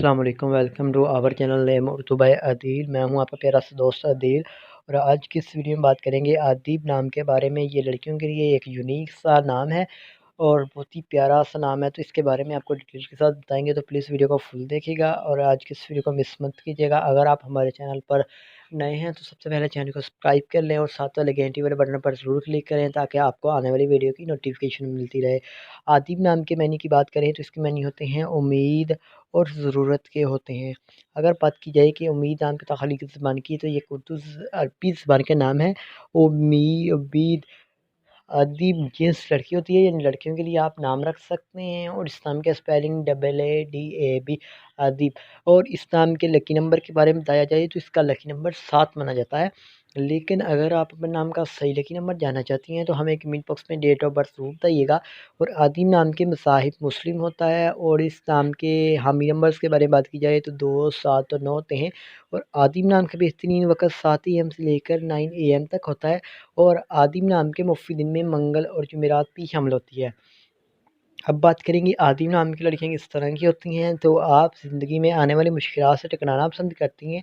अस्सलाम वालेकुम, welcome to our channel name Urdu by Adil. मैं हूं आपका प्यारा सा दोस्त आदिल और आज की इस वीडियो में बात करेंगे आदिब नाम के बारे में। ये लड़कियों के लिए एक यूनिक सा नाम है और बहुत ही प्यारा सा नाम है, तो इसके बारे में आपको डिटेल के साथ बताएंगे। तो प्लीज़ वीडियो को फुल देखिएगा और आज की इस वीडियो को मिस मत कीजिएगा। अगर आप हमारे चैनल पर नए हैं तो सबसे पहले चैनल को सब्सक्राइब कर लें और साथ वाले घंटी वाले बटन पर ज़रूर क्लिक करें ताकि आपको आने वाली वीडियो की नोटिफिकेशन मिलती रहे। आदिब नाम के मैनी की बात करें तो इसके मैनी होते हैं उम्मीद और ज़रूरत के होते हैं। अगर बात की जाए कि उम्मीद नाम की तख्लीकी ज़बान की, तो ये उर्दू अरबी ज़बान का नाम है। उम्मीद अदीब जिन्स लड़की होती है, यानी लड़कियों के लिए आप नाम रख सकते हैं। और इस नाम का स्पेलिंग AADAB अदीब। और इस नाम के लकी नंबर के बारे में बताया जाए तो इसका लकी नंबर 7 माना जाता है। लेकिन अगर आप अपने नाम का सही लकी नंबर जानना चाहती हैं तो हमें कमेंट बॉक्स में डेट ऑफ बर्थ ज़रूर बताइएगा। और आदिम नाम के मसाहिब मुस्लिम होता है। और इस नाम के हामी नंबर्स के बारे में बात की जाए तो 2, 7 और 9 होते हैं। और आदिम नाम का बेहतरीन वक़्त 7 AM से लेकर 9 AM तक होता है। और आदिम नाम के मुफ़्ती दिन में मंगल और जुमेरात भी शामिल होती है। अब बात करेंगे आदिम नाम की लड़कियाँ किस तरह की होती हैं। तो आप ज़िंदगी में आने वाली मुश्किलात से टकराना पसंद करती हैं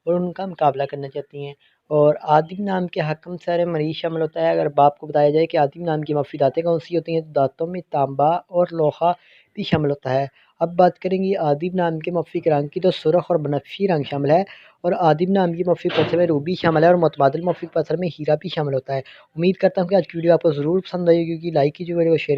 और उनका मुकाबला करना चाहती हैं। और आदिम नाम के हक़म सारे मरीज़ शामिल होता है। अगर बाप को बताया जाए कि आदिम नाम की मफ़ी दाँतें कौन सी होती हैं तो दाँतों में तांबा और लोहा भी शामिल होता है। अब बात करेंगे आदिम नाम के मफ़ी के रंग की, तो सुर्ख़ और बनफ़शी रंग शामिल है। और आदिम नाम की मफ़ी पत्थर में रूबी शामिल है और मुतबादिल मफ़ी पत्थर में हीरा भी शामिल होता है। उम्मीद करता हूँ कि आज की वीडियो आपको ज़रूर पसंद आई होगी। लाइक कीजिए, वीडियो को शेयर कीजिए।